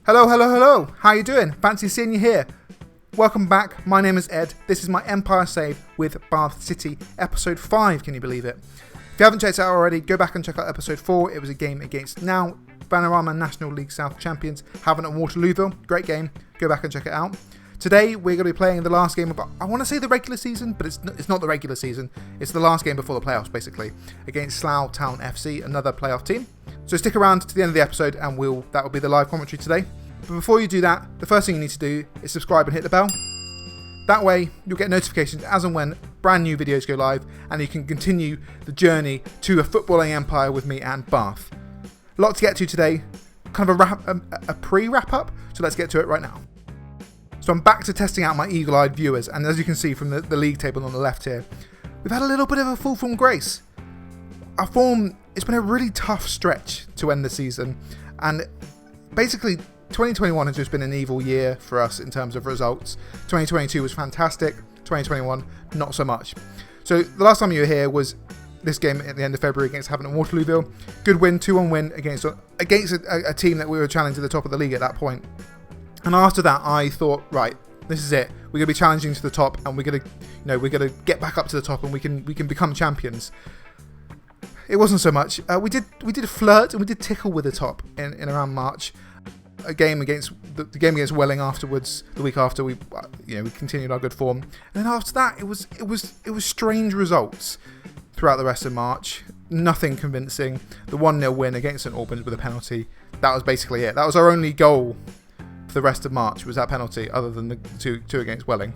Hello, hello, hello. How you doing? Fancy seeing you here. Welcome back. My name is Ed. This is my Empire Save with Bath City, episode 5. Can you believe it? If you haven't checked it out already, go back and check out episode 4. It was a game against now Vanarama National League South champions, Havant and Waterlooville. Great game. Go back and check it out. Today, we're going to be playing the last game of, I want to say the regular season, but it's not the regular season. It's the last game before the playoffs, basically, against Slough Town FC, another playoff team. So stick around to the end of the episode, and that will be the live commentary today. But before you do that, the first thing you need to do is subscribe and hit the bell. That way, you'll get notifications as and when brand new videos go live, and you can continue the journey to a footballing empire with me and Bath. A lot to get to today, kind of a pre-wrap up, so let's get to it right now. So I'm back to testing out my eagle-eyed viewers, and as you can see from the league table on the left here, we've had a little bit of a full form grace. Our form, it's been a really tough stretch to end the season, and basically 2021 has just been an evil year for us in terms of results. 2022 was fantastic, 2021 not so much. So the last time you were here was this game at the end of February against Havant and Waterlooville. Good win, 2-1 win against a team that we were challenging to the top of the league at that point. And after that, I thought, right, this is it. We're gonna be challenging to the top, and we're gonna get back up to the top, and we can become champions. It wasn't so much. We did flirt and we did tickle with the top in around March. A game against the game against Welling afterwards. The week after, we continued our good form, and then after that, it was strange results throughout the rest of March. Nothing convincing. The 1-0 win against St Albans with a penalty. That was basically it. That was our only goal the rest of March, was that penalty, other than the two against Welling.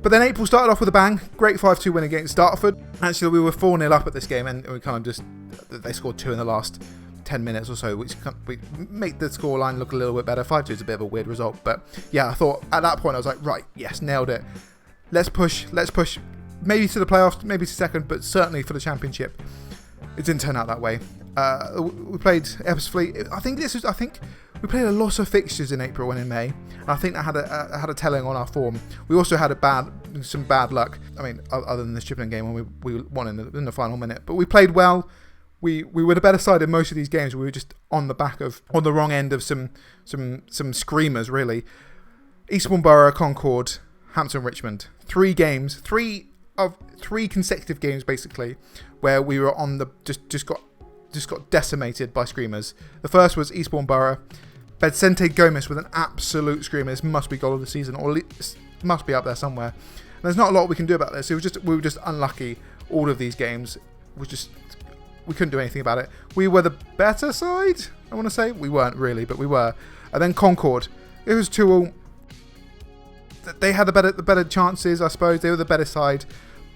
But then April started off with a bang. Great 5-2 win against Dartford. Actually, we were 4-0 up at this game, and we kind of they scored 2 in the last 10 minutes or so, which we make the scoreline look a little bit better. 5-2 is a bit of a weird result, but yeah, I thought at that point I was like, right, yes, nailed it. Let's push, maybe to the playoffs, maybe to second, but certainly for the championship. It didn't turn out that way. We played Ebbsfleet. I think we played a lot of fixtures in April and in May, and I think that had a telling on our form. We also had some bad luck. I mean, other than the Chippenham game when we won in the final minute, but we played well. We were the better side in most of these games. We were just on the wrong end of some screamers, really. Eastbourne Borough, Concord, Hampton, Richmond. 3 consecutive games, basically, where we were on the just got decimated by screamers. The first was Eastbourne Borough. Bedsente Gomez with an absolute screamer. This must be goal of the season, or at least must be up there somewhere. And there's not a lot we can do about this. We were just unlucky. All of these games, we couldn't do anything about it. We were the better side, I want to say. We weren't really, but we were. And then Concord, it was 2-2. They had the better chances, I suppose. They were the better side.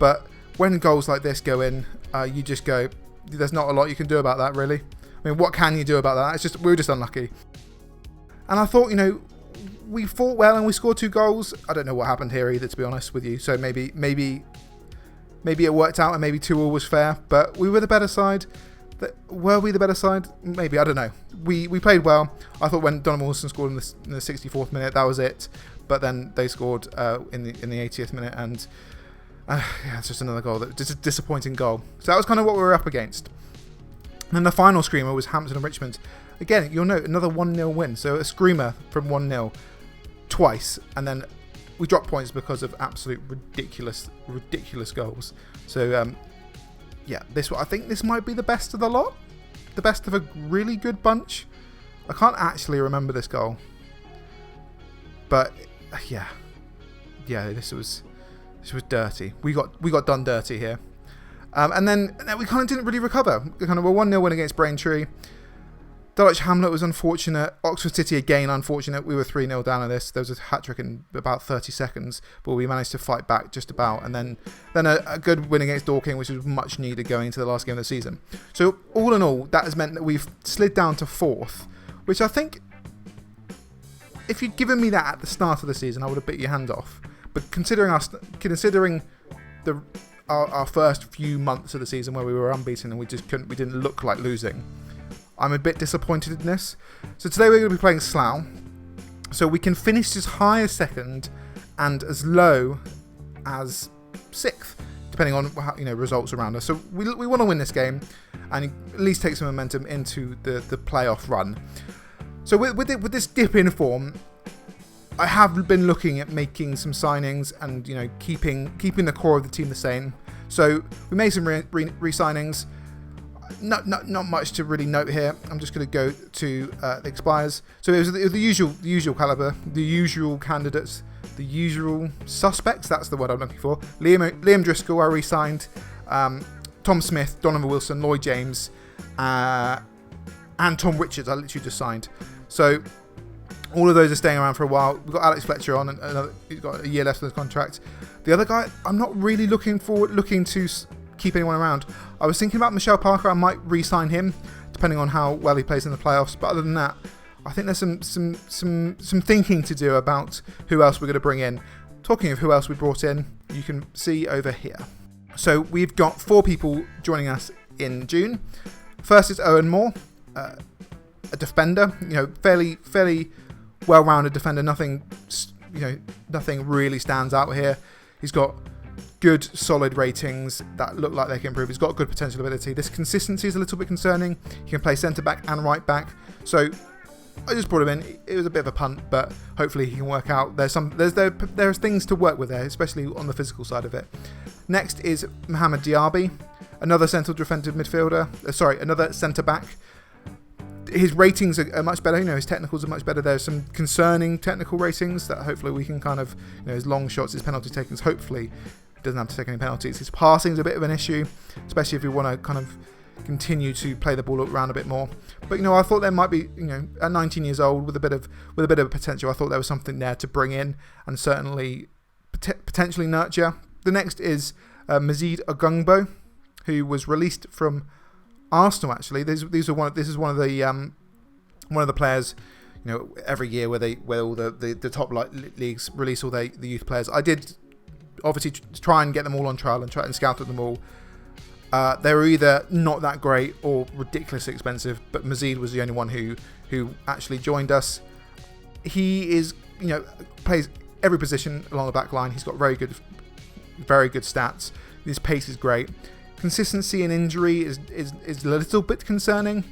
But when goals like this go in, you just go, there's not a lot you can do about that, really. I mean, what can you do about that? We were just unlucky. And I thought, we fought well and we scored 2 goals. I don't know what happened here either, to be honest with you. So maybe it worked out and maybe 2-2 was fair. But we were the better side. Were we the better side? Maybe, I don't know. We played well. I thought when Donovan Wilson scored in the 64th minute, that was it. But then they scored in the 80th minute, and it's just another goal. Just a disappointing goal. So that was kind of what we were up against. And then the final screamer was Hampton and Richmond. Again, you'll note another 1-0 win. So a screamer from 1-0 twice, and then we dropped points because of absolute ridiculous goals. So I think this might be the best of the lot, the best of a really good bunch. I can't actually remember this goal, but yeah, this was dirty. We got done dirty here, and then we kind of didn't really recover. Kind of a 1-0 win against Braintree. Dulwich Hamlet was unfortunate. Oxford City again unfortunate. We were 3-0 down at this. There was a hat-trick in about 30 seconds, but we managed to fight back just about. And then a good win against Dorking, which was much needed going into the last game of the season. So all in all, that has meant that we've slid down to 4th, which I think, if you'd given me that at the start of the season, I would have bit your hand off. But considering our first few months of the season where we were unbeaten and we didn't look like losing, I'm a bit disappointed in this. So today we're going to be playing Slough. So we can finish as high as 2nd and as low as 6th, depending on how, results around us. So we want to win this game and at least take some momentum into the playoff run. So with this dip in form, I have been looking at making some signings and keeping the core of the team the same. So we made some re-signings. Not much to really note here. I'm just going to go to the expires. So it was the usual caliber, the usual candidates, the usual suspects. That's the word I'm looking for. Liam Driscoll, I re-signed. Tom Smith, Donovan Wilson, Lloyd James, and Tom Richards. I literally just signed. So all of those are staying around for a while. We've got Alex Fletcher on, and he's got a year left on his contract. The other guy, I'm not really looking to keep anyone around. I was thinking about Michelle Parker. I might re-sign him, depending on how well he plays in the playoffs. But other than that, I think there's some thinking to do about who else we're going to bring in. Talking of who else we brought in, you can see over here. So we've got 4 people joining us in June. First is Owen Moore, a defender. Fairly well-rounded defender. Nothing really stands out here. He's got good, solid ratings that look like they can improve. He's got good potential ability. This consistency is a little bit concerning. He can play centre-back and right-back. So I just brought him in. It was a bit of a punt, but hopefully he can work out. There's things to work with there, especially on the physical side of it. Next is Mohamed Diaby, another central defensive midfielder. Another centre-back. His ratings are much better. His technicals are much better. There's some concerning technical ratings that hopefully we can kind of, his long shots, his penalty takings, hopefully doesn't have to take any penalties. His passing is a bit of an issue, especially if you want to kind of continue to play the ball around a bit more. But I thought there might be, at 19 years old with a bit of potential, I thought there was something there to bring in and certainly potentially nurture. The next is Mazid Ogungbo, who was released from Arsenal. Actually, this is one of the players. Every year where all the top leagues release all the youth players. I did obviously try and get them all on trial and try and scout at them all. They were either not that great or ridiculously expensive, but Mazid was the only one who actually joined us. He is plays every position along the back line. He's got very good stats. His pace is great. Consistency in injury is a little bit concerning,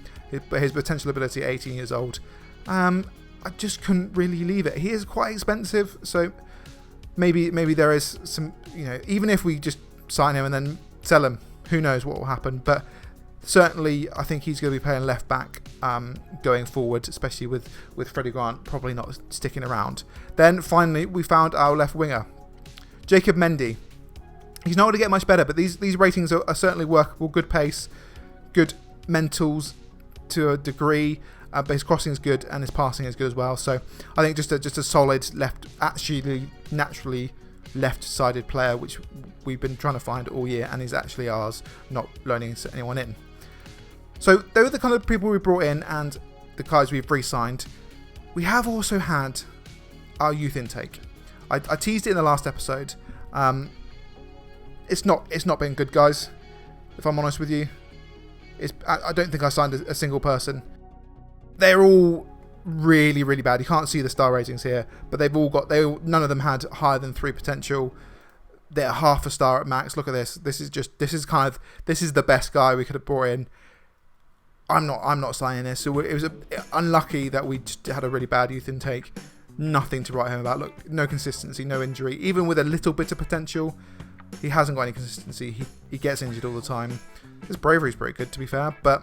but his potential ability at 18 years old, I just couldn't really leave it. He is quite expensive, so maybe there is some, even if we just sign him and then sell him, who knows what will happen. But certainly I think he's going to be playing left back going forward, especially with Freddie Grant probably not sticking around. Then finally we found our left winger, Jacob Mendy. He's not going to get much better, but these ratings are certainly workable. Good pace, good mentals to a degree, but his crossing is good and his passing is good as well. So I think just a solid naturally left-sided player, which we've been trying to find all year, and is actually ours, not loaning anyone in. So they were the kind of people we brought in and the guys we've re-signed. We have also had our youth intake. I teased it in the last episode. It's not been good, guys. If I'm honest with you, I don't think I signed a single person. They're all really, really bad. You can't see the star ratings here, but none of them had higher than 3 potential. They're half a star at max. Look at this. This is the best guy we could have brought in. I'm not signing this. So it was unlucky that we just had a really bad youth intake. Nothing to write home about. Look, no consistency, no injury. Even with a little bit of potential, he hasn't got any consistency. He gets injured all the time. His bravery is pretty good, to be fair, but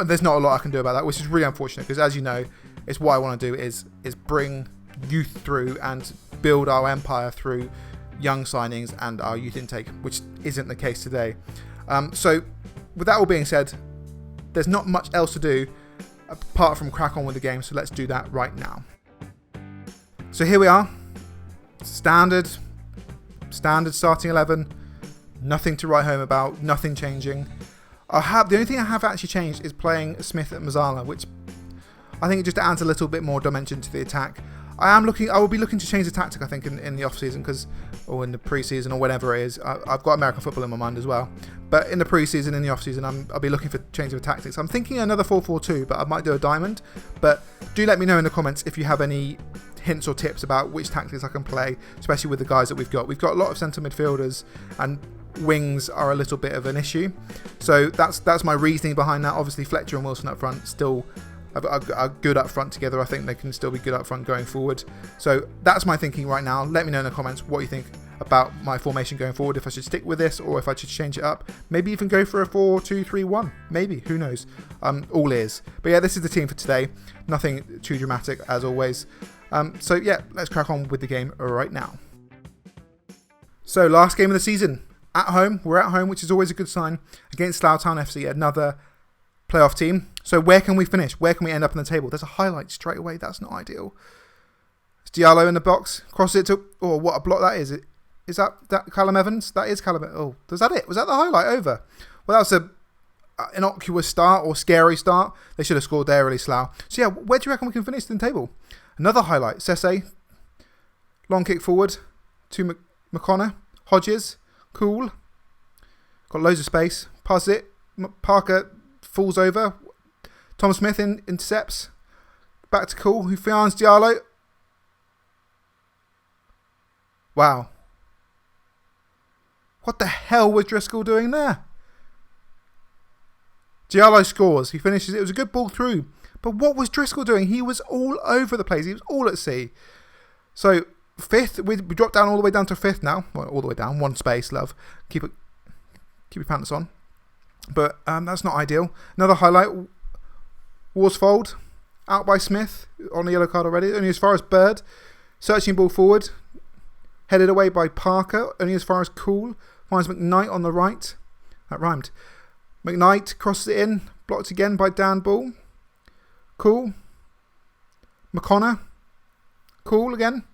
there's not a lot I can do about that, which is really unfortunate, because as you know, it's what I want to do is bring youth through and build our empire through young signings and our youth intake, which isn't the case today. So with that all being said, there's not much else to do apart from crack on with the game, so let's do that right now. So here we are. Standard starting 11. Nothing to write home about. Nothing changing. The only thing I have actually changed is playing Smith at Mazzala, which I think it just adds a little bit more dimension to the attack. I will be looking to change the tactic, I think, in the off-season, or in the pre-season, or whenever it is. I've got American football in my mind as well. But in the pre-season, in the off-season, I'll be looking for change of tactics. I'm thinking another 4-4-2, but I might do a diamond. But do let me know in the comments if you have any hints or tips about which tactics I can play, especially with the guys that we've got. We've got a lot of centre midfielders, and wings are a little bit of an issue. So that's my reasoning behind that. Obviously, Fletcher and Wilson up front still are good up front together. I think they can still be good up front going forward. So that's my thinking right now. Let me know in the comments what you think about my formation going forward, if I should stick with this or if I should change it up. Maybe even go for a 4-2-3-1. Maybe, who knows. All ears. But yeah, this is the team for today. Nothing too dramatic as always. So yeah, let's crack on with the game right now. So last game of the season. At home. We're at home, which is always a good sign, against Slough Town FC, another playoff team. So where can we finish? Where can we end up on the table? There's a highlight straight away. That's not ideal. It's Diallo in the box. Crosses it to... Oh, what a block that is. Is that Callum Evans? That is Callum Evans. Oh, was that it? Was that the highlight over? Well, that was an innocuous start or scary start. They should have scored there, really, Slough. So yeah, where do you reckon we can finish the table? Another highlight. Sese. Long kick forward to McConnor. Hodges. Cool. Got loads of space. Pass it. Parker falls over. Tom Smith intercepts. Back to Cool, who finds Diallo. Wow. What the hell was Driscoll doing there? Diallo scores. He finishes it. It was a good ball through. But what was Driscoll doing? He was all over the place. He was all at sea. So, fifth. We dropped down all the way down to fifth now. Well, all the way down. One space, love. Keep your pants on. But that's not ideal. Another highlight. Worsfold. Out by Smith. On the yellow card already. Only as far as Bird. Searching ball forward. Headed away by Parker. Only as far as Cool. Finds McKnight on the right. That rhymed. McKnight crosses it in. Blocked again by Dan Ball. Cool. McConnor. Cool again.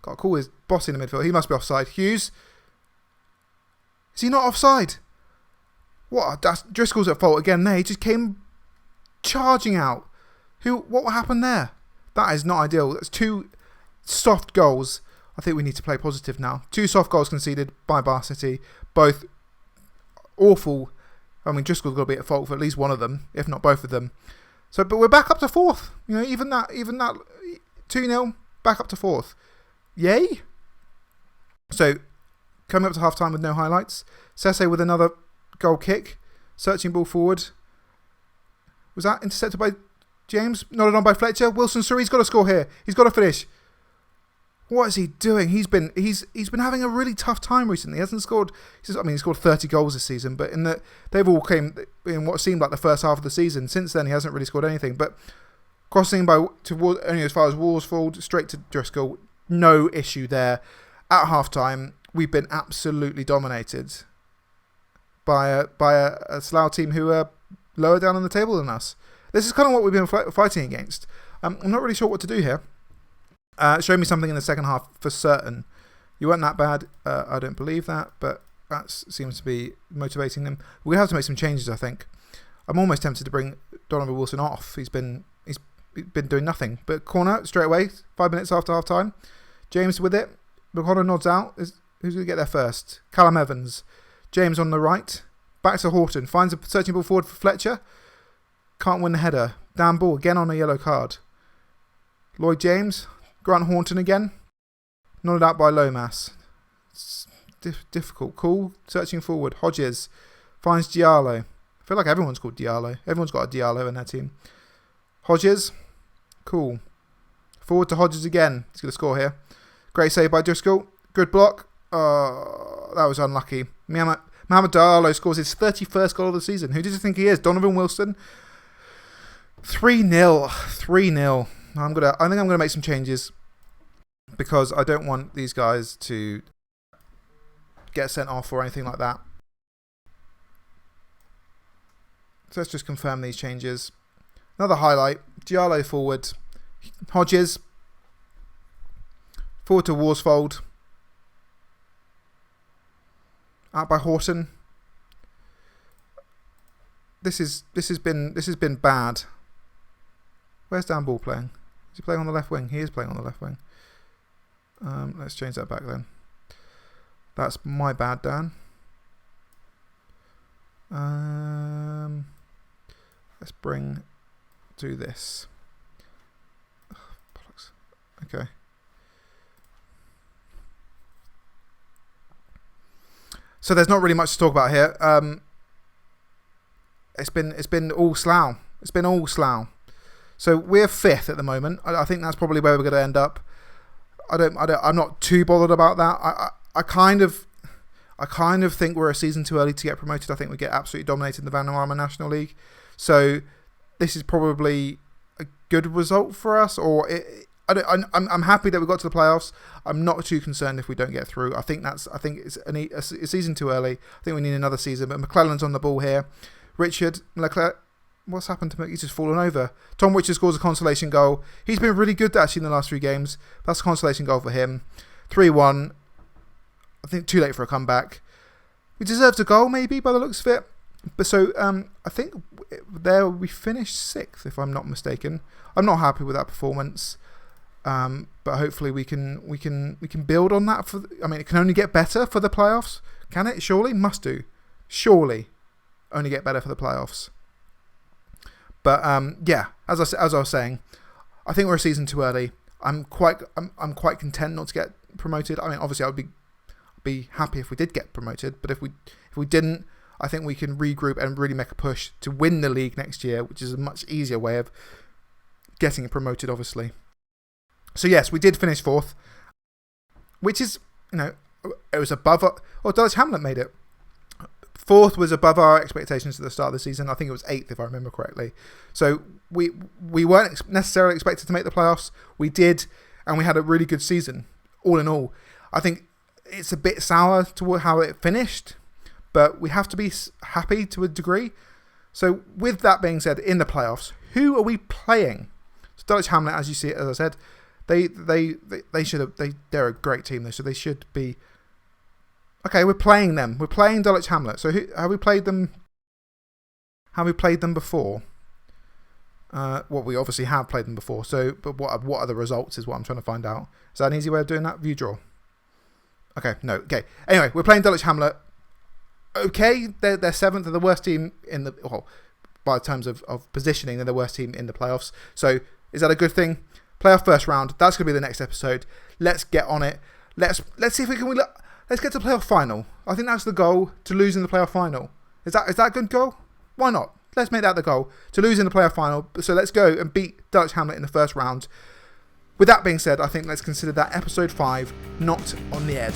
God, Cool is bossing the midfield. He must be offside. Hughes. Is he not offside? What? Driscoll's at fault again there. He just came charging out. What happened there? That is not ideal. That's two soft goals. I think we need to play positive now. Two soft goals conceded by Bath City. Both awful. I mean, Driscoll's got to be at fault for at least one of them, if not both of them. So, but we're back up to fourth. You know, even that 2-0, back up to fourth. Yay! So, coming up to half time with no highlights. Sese with another goal kick. Searching ball forward. Was that intercepted by James? Nodded on by Fletcher. Wilson Surrey's got to score here. He's got to finish. What is he doing? He's been having a really tough time recently. He hasn't scored. He scored 30 goals this season, but they've all came in what seemed like the first half of the season. Since then, he hasn't really scored anything. But crossing toward only as far as Worsfold, straight to Driscoll, no issue there. At half time, we've been absolutely dominated by a Slough team who are lower down on the table than us. This is kind of what we've been fighting against. I'm not really sure what to do here. Show me something in the second half for certain. You weren't that bad. I don't believe that, but that seems to be motivating them. We're going to have to make some changes, I think. I'm almost tempted to bring Donovan Wilson off. He's been doing nothing. But corner, straight away, 5 minutes after half time. James with it. McConnor nods out. Who's going to get there first? Callum Evans. James on the right. Back to Horton. Finds a searching ball forward for Fletcher. Can't win the header. Dan Ball again on a yellow card. Lloyd James. Grant Horton again. Nodded out by Lomas. It's difficult. Cool. Searching forward. Hodges. Finds Diallo. I feel like everyone's called Diallo. Everyone's got a Diallo in their team. Hodges. Cool. Forward to Hodges again. He's going to score here. Great save by Driscoll. Good block. That was unlucky. Mohamed Diallo scores his 31st goal of the season. Who did you think he is? Donovan Wilson. 3-0. 3-0. I think I'm going to make some changes because I don't want these guys to get sent off or anything like that. So let's just confirm these changes. Another highlight. Diallo forward. Hodges. Forward to Worsfold. Out by Horton. This has been bad. Where's Dan Ball playing? Is he playing on the left wing? He is playing on the left wing. Let's change that back then. That's my bad, Dan. Let's do this. Oh, bollocks. Okay. So there's not really much to talk about here. It's been all Slough. It's been all Slough. So we're 5th at the moment. I think that's probably where we're going to end up. I'm not too bothered about that. I kind of think we're a season too early to get promoted. I think we get absolutely dominated in the Vanarama National League. So this is probably a good result for us. I'm happy that we got to the playoffs. I'm not too concerned if we don't get through. I think it's a season too early. I think we need another season. But McClellan's on the ball here. Richard Leclerc, what's happened to him? He's just fallen over. Tom Richard scores a consolation goal. He's been really good actually in the last 3 games. That's a consolation goal for him. 3-1. I think too late for a comeback. We deserved a goal maybe by the looks of it. But so I think there we finished 6th if I'm not mistaken. I'm not happy with that performance. But hopefully we can build on that. It can only get better for the playoffs. Can it? Surely must do. Surely only get better for the playoffs. But as I was saying, I think we're a season too early. I'm quite content not to get promoted. I mean, obviously, I would be happy if we did get promoted, but if we didn't, I think we can regroup and really make a push to win the league next year, which is a much easier way of getting promoted, obviously. So yes, we did finish 4th, which is, it was above. Dulwich Hamlet made it. 4th was above our expectations at the start of the season. I think it was 8th, if I remember correctly. So we weren't necessarily expected to make the playoffs. We did, and we had a really good season, all in all. I think it's a bit sour to how it finished, but we have to be happy to a degree. So with that being said, in the playoffs, who are we playing? So Dulwich Hamlet, as you see, as I said, they're a great team though, so they should be. Okay, we're playing them. We're playing Dulwich Hamlet. So have we played them? Have we played them before? We obviously have played them before. So, but what are the results is what I'm trying to find out. Is that an easy way of doing that? View draw. Okay, no. Okay. Anyway, we're playing Dulwich Hamlet. Okay, they're 7th. They're the worst team in the. Well, by terms of positioning, they're the worst team in the playoffs. So, is that a good thing? Playoff first round. That's going to be the next episode. Let's get on it. Let's see if we can. Let's get to the playoff final. I think that's the goal, to lose in the playoff final. Is that a good goal? Why not? Let's make that the goal, to lose in the playoff final. So let's go and beat Dulwich Hamlet in the first round. With that being said, I think let's consider that episode 5 not on the ed.